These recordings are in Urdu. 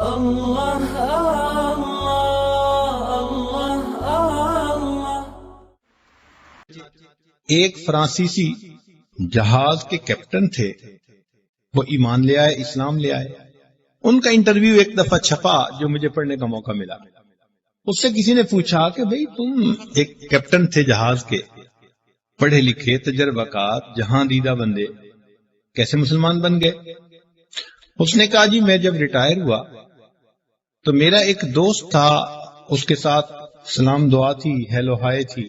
اللہ اللہ اللہ۔ ایک فرانسیسی جہاز کے کیپٹن تھے، وہ ایمان لے آئے، اسلام لے آئے۔ ان کا انٹرویو ایک دفعہ چھپا جو مجھے پڑھنے کا موقع ملا۔ اس سے کسی نے پوچھا کہ بھئی تم ایک کیپٹن تھے جہاز کے، پڑھے لکھے، تجربہ کار، جہاں دیدہ بندے، کیسے مسلمان بن گئے؟ اس نے کہا جی میں جب ریٹائر ہوا تو میرا ایک دوست تھا، اس کے ساتھ سلام دعا تھی، ہیلو ہائے تھی۔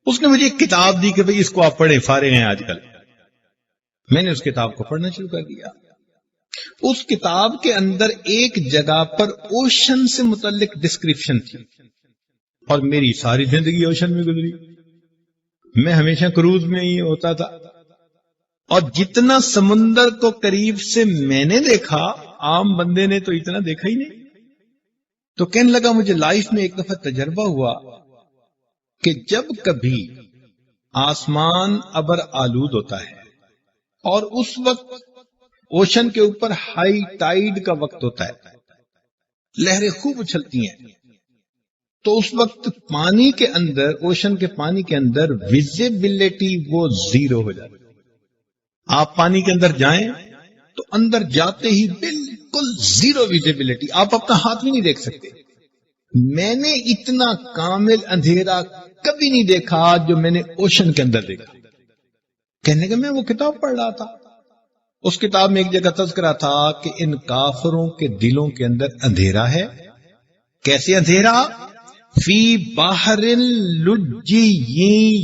اس نے مجھے ایک کتاب دی کہ بھئی اس کو آپ پڑھیں، فارغ ہیں آج کل۔ میں نے اس کتاب کو پڑھنا شروع کر دیا۔ اس کتاب کے اندر ایک جگہ پر اوشن سے متعلق ڈسکرپشن تھی، اور میری ساری زندگی اوشن میں گزری۔ میں ہمیشہ کروز میں ہی ہوتا تھا، اور جتنا سمندر کو قریب سے میں نے دیکھا، عام بندے نے تو اتنا دیکھا ہی نہیں۔ تو کہنے لگا مجھے لائف میں ایک دفعہ تجربہ ہوا کہ جب کبھی آسمان ابر آلود ہوتا ہے اور اس وقت اوشن کے اوپر ہائی ٹائیڈ کا وقت ہوتا ہے، لہریں خوب اچھلتی ہیں، تو اس وقت پانی کے اندر، اوشن کے پانی کے اندر ویزیبلٹی وہ زیرو ہو جاتی ہے۔ آپ پانی کے اندر جائیں تو اندر جاتے ہی بالکل زیرو ویزیبلٹی، آپ اپنا ہاتھ بھی نہیں دیکھ سکتے۔ میں نے اتنا کامل اندھیرا کبھی نہیں دیکھا جو میں نے اوشن کے اندر دیکھا۔ کہنے کہ میں وہ کتاب پڑھ رہا تھا، اس کتاب میں ایک جگہ تذکرہ تھا کہ ان کافروں کے دلوں کے اندر اندھیرا ہے۔ کیسے اندھیرا؟ فی بحر لجی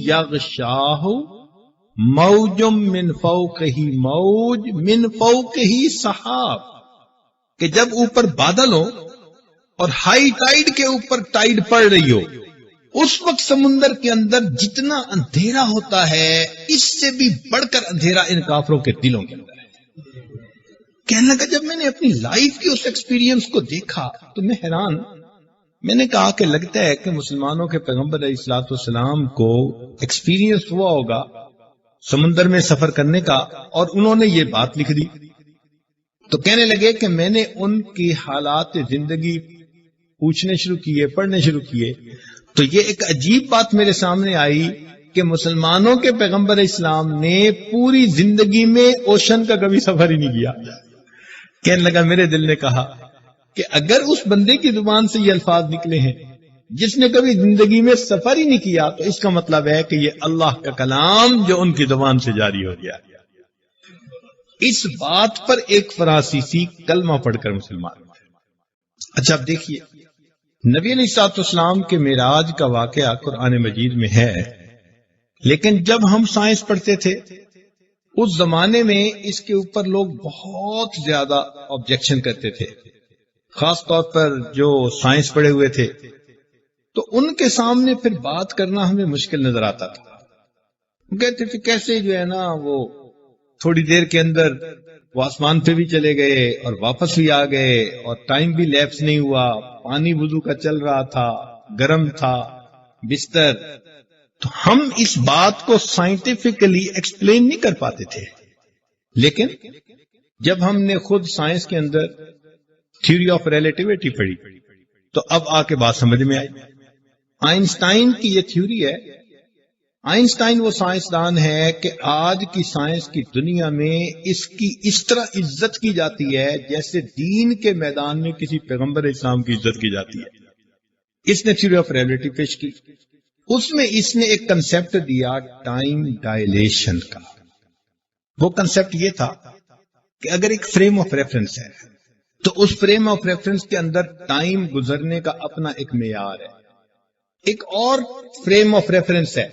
یغشاہ موج من فوقہ موج من فوقہ سحاب، کہ جب اوپر بادل ہو اور ہائی ٹائیڈ کے اوپر ٹائیڈ پڑ رہی ہو، اس وقت سمندر کے اندر جتنا اندھیرا ہوتا ہے اس سے بھی بڑھ کر اندھیرا ان کافروں کے دلوں کے اندر ہے۔ کہنے لگا جب میں نے اپنی لائف کی اس ایکسپیرینس کو دیکھا تو میں حیران۔ میں نے کہا کہ لگتا ہے کہ مسلمانوں کے پیغمبر علیہ الصلوۃ والسلام کو ایکسپیرینس ہوا ہوگا سمندر میں سفر کرنے کا، اور انہوں نے یہ بات لکھ دی۔ تو کہنے لگے کہ میں نے ان کی حالات زندگی پوچھنے شروع کیے، پڑھنے شروع کیے، تو یہ ایک عجیب بات میرے سامنے آئی کہ مسلمانوں کے پیغمبر اسلام نے پوری زندگی میں اوشن کا کبھی سفر ہی نہیں کیا۔ کہنے لگا میرے دل نے کہا کہ اگر اس بندے کی زبان سے یہ الفاظ نکلے ہیں جس نے کبھی زندگی میں سفر ہی نہیں کیا، تو اس کا مطلب ہے کہ یہ اللہ کا کلام جو ان کی زبان سے جاری ہو گیا۔ اس بات پر ایک فرانسیسی کلمہ پڑھ کر مسلمان ہوا۔ اچھا اب دیکھیے، نبی علیہ الصلوۃ والسلام کے معراج کا واقعہ قرآن مجید میں ہے، لیکن جب ہم سائنس پڑھتے تھے اس زمانے میں اس کے اوپر لوگ بہت زیادہ آبجیکشن کرتے تھے، خاص طور پر جو سائنس پڑھے ہوئے تھے، تو ان کے سامنے پھر بات کرنا ہمیں مشکل نظر آتا تھا۔ وہ کہتے تھے کیسے جو ہے نا وہ تھوڑی دیر کے اندر وہ آسمان پہ بھی چلے گئے اور واپس بھی آ گئے، اور ٹائم بھی لیپس نہیں ہوا، پانی وضو کا چل رہا تھا، گرم تھا بستر۔ تو ہم اس بات کو سائنٹیفکلی ایکسپلین نہیں کر پاتے تھے، لیکن جب ہم نے خود سائنس کے اندر تھیوری آف ریلیٹیوٹی پڑھی تو اب آ کے بات سمجھ میں آئی۔ آئنسٹائن کی یہ تھیوری ہے۔ آئنسٹائن وہ سائنسدان ہے کہ آج کی سائنس کی دنیا میں اس کی اس طرح عزت کی جاتی ہے جیسے دین کے میدان میں کسی پیغمبر اسلام کی عزت کی جاتی ہے۔ اس نے تھیوری آف ریلیٹیوٹی پیش کی، اس میں اس نے ایک کنسپٹ دیا ٹائم ڈائلیشن کا۔ وہ کنسپٹ یہ تھا کہ اگر ایک فریم آف ریفرنس ہے تو اس فریم آف ریفرنس کے اندر ٹائم گزرنے کا اپنا ایک معیار ہے، ایک اور فریم آف ریفرنس ہے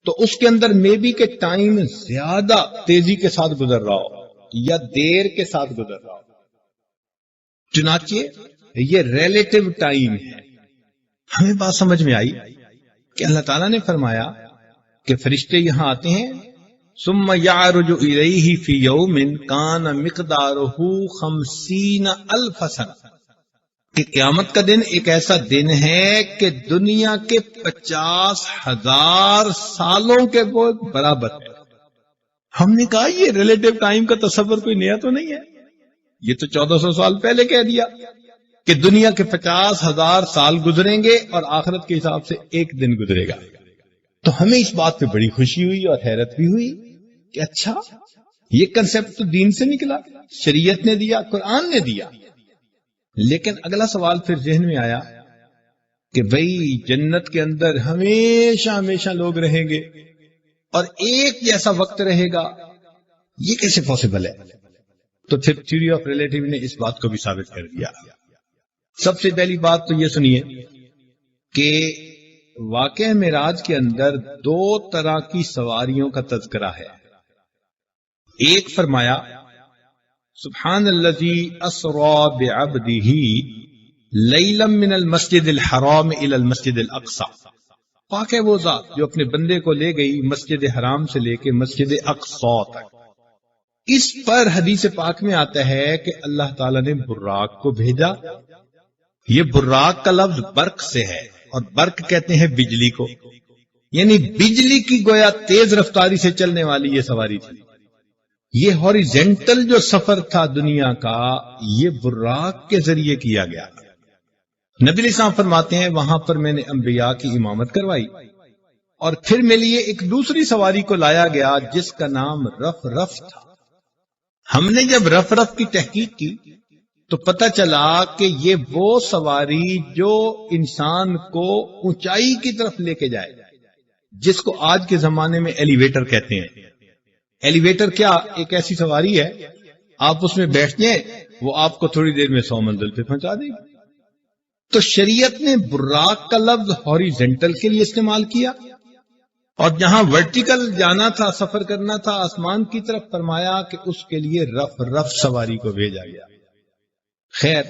تو اس کے اندر میں بھی کہ ٹائم زیادہ تیزی کے ساتھ گزر رہا ہو یا دیر کے ساتھ گزر رہا ہو۔ چنانچہ یہ ریلیٹیو ٹائم ہے۔ ہمیں بات سمجھ میں آئی کہ اللہ تعالیٰ نے فرمایا کہ فرشتے یہاں آتے ہیں، ثم یعرج الیہ فی یوم کان مقدارہ 50,000 سنہ، کہ قیامت کا دن ایک ایسا دن ہے کہ دنیا کے 50,000 سالوں کے برابر ہے۔ ہم نے کہا یہ ریلیٹیو ٹائم کا تصور کوئی نیا تو نہیں ہے، یہ تو 1400 سال پہلے کہہ دیا کہ دنیا کے 50,000 سال گزریں گے اور آخرت کے حساب سے ایک دن گزرے گا. تو ہمیں اس بات پہ بڑی خوشی ہوئی اور حیرت بھی ہوئی کہ اچھا یہ کنسپٹ تو دین سے نکلا، شریعت نے دیا، قرآن نے دیا. لیکن اگلا سوال پھر ذہن میں آیا کہ بھئی جنت کے اندر ہمیشہ ہمیشہ لوگ رہیں گے اور ایک جیسا وقت رہے گا، یہ کیسے پاسبل ہے؟ تو پھر تھیوری آف ریلیٹیو نے اس بات کو بھی ثابت کر دیا. سب سے پہلی بات تو یہ سنیے کہ واقعہ معراج کے اندر 2 طرح کی سواریوں کا تذکرہ ہے. ایک فرمایا سبحان الذی اسری بعبدہ لیلا من المسجد الحرام الى المسجد الاقصی، پاک ہے وہ ذات جو اپنے بندے کو لے گئی مسجد حرام سے لے کے مسجد اقصی تک. اس پر حدیث پاک میں آتا ہے کہ اللہ تعالیٰ نے براق کو بھیجا. یہ براق کا لفظ برق سے ہے اور برق کہتے ہیں بجلی کو، یعنی بجلی کی گویا تیز رفتاری سے چلنے والی یہ سواری تھی. یہ ہاریزنٹل جو سفر تھا دنیا کا، یہ براق کے ذریعے کیا گیا. نبی علیہ السلام فرماتے ہیں وہاں پر میں نے انبیاء کی امامت کروائی اور پھر میرے لیے ایک دوسری سواری کو لایا گیا جس کا نام رف رف تھا. ہم نے جب رف رف کی تحقیق کی تو پتہ چلا کہ یہ وہ سواری جو انسان کو اونچائی کی طرف لے کے جائے، جس کو آج کے زمانے میں ایلیویٹر کہتے ہیں. ایلیویٹر کیا؟ ایک ایسی سواری ہے آپ اس میں بیٹھ جائیں، وہ آپ کو تھوڑی دیر میں 100 منزل پہ پہنچا دے گی. تو شریعت نے براق کا لفظ ہاریزنٹل کے لیے استعمال کیا اور جہاں ورٹیکل جانا تھا، سفر کرنا تھا آسمان کی طرف، فرمایا کہ اس کے لیے رف رف سواری کو بھیجا گیا. خیر،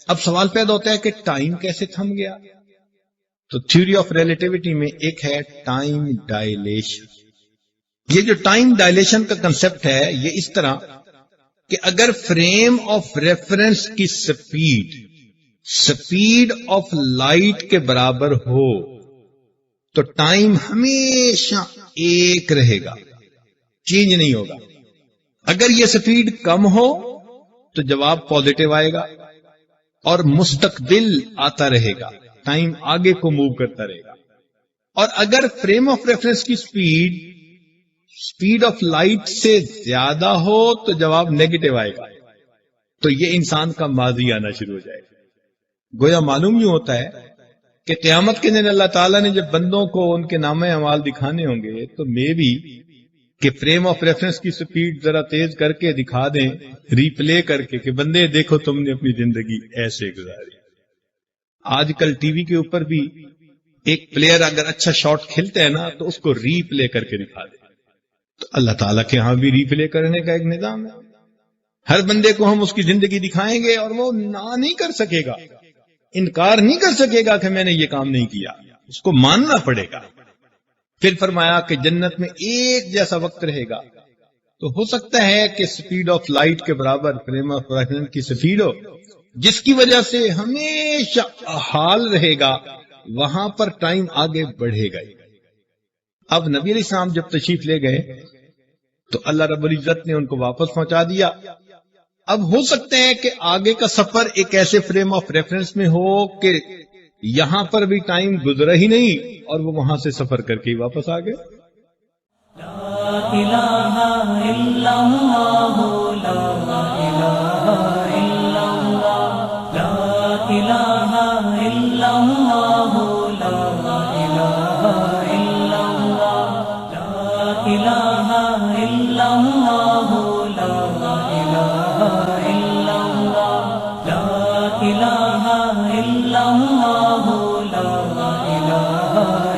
اب سوال پیدا ہوتا ہے کہ ٹائم کیسے تھم گیا؟ تو تھیوری آف ریلیٹیوٹی میں ایک ہے ٹائم ڈائلیشن. یہ جو ٹائم ڈائلیشن کا کنسپٹ ہے یہ اس طرح کہ اگر فریم آف ریفرنس کی سپیڈ آف لائٹ کے برابر ہو تو ٹائم ہمیشہ ایک رہے گا، چینج نہیں ہوگا. اگر یہ سپیڈ کم ہو تو جواب پازیٹو آئے گا اور مستقبل آتا رہے گا، ٹائم آگے کو موو کرتا رہے گا. اور اگر فریم آف ریفرنس کی سپیڈ آف لائٹ سے زیادہ ہو تو جواب نیگیٹو آئے گا. تو یہ انسان کا ماضی آنا شروع ہو جائے گا. گویا معلوم یوں ہوتا ہے کہ قیامت کے دن اللہ تعالیٰ نے جب بندوں کو ان کے نامہ اعمال دکھانے ہوں گے تو میں بھی کہ فریم آف ریفرنس کی سپیڈ ذرا تیز کر کے دکھا دیں، ری پلے کر کے کہ بندے دیکھو تم نے اپنی زندگی ایسے گزاری. آج کل ٹی وی کے اوپر بھی ایک پلیئر اگر اچھا شاٹ کھیلتا ہے نا تو اس کو ری پلے کر کے دکھا دے. تو اللہ تعالیٰ کے ہاں بھی ری پلے کرنے کا ایک نظام ہے. ہر بندے کو ہم اس کی زندگی دکھائیں گے اور وہ نہ نہیں کر سکے گا، انکار نہیں کر سکے گا کہ میں نے یہ کام نہیں کیا، اس کو ماننا پڑے گا. پھر فرمایا کہ جنت میں ایک جیسا وقت رہے گا. تو ہو سکتا ہے کہ سپیڈ آف لائٹ کے برابر فریم آف ریفرنس کی سپیڈ ہو، جس کی وجہ سے ہمیشہ حال رہے گا، وہاں پر ٹائم آگے بڑھے گا. اب نبی علیہ السلام جب تشریف لے گئے تو اللہ رب العزت نے ان کو واپس پہنچا دیا. اب ہو سکتا ہے کہ آگے کا سفر ایک ایسے فریم آف ریفرنس میں ہو کہ یہاں پر بھی ٹائم گزرا ہی نہیں اور وہ وہاں سے سفر کر کے ہی واپس آ گئے. لا الہ الا اللہ، لا الہ الا اللہ، لا الہ الا اللہ، لا الہ الا اللہ، لا الہ الا اللہ، لا الہ الا اللہ، لا الہ الا اللہ، لا الہ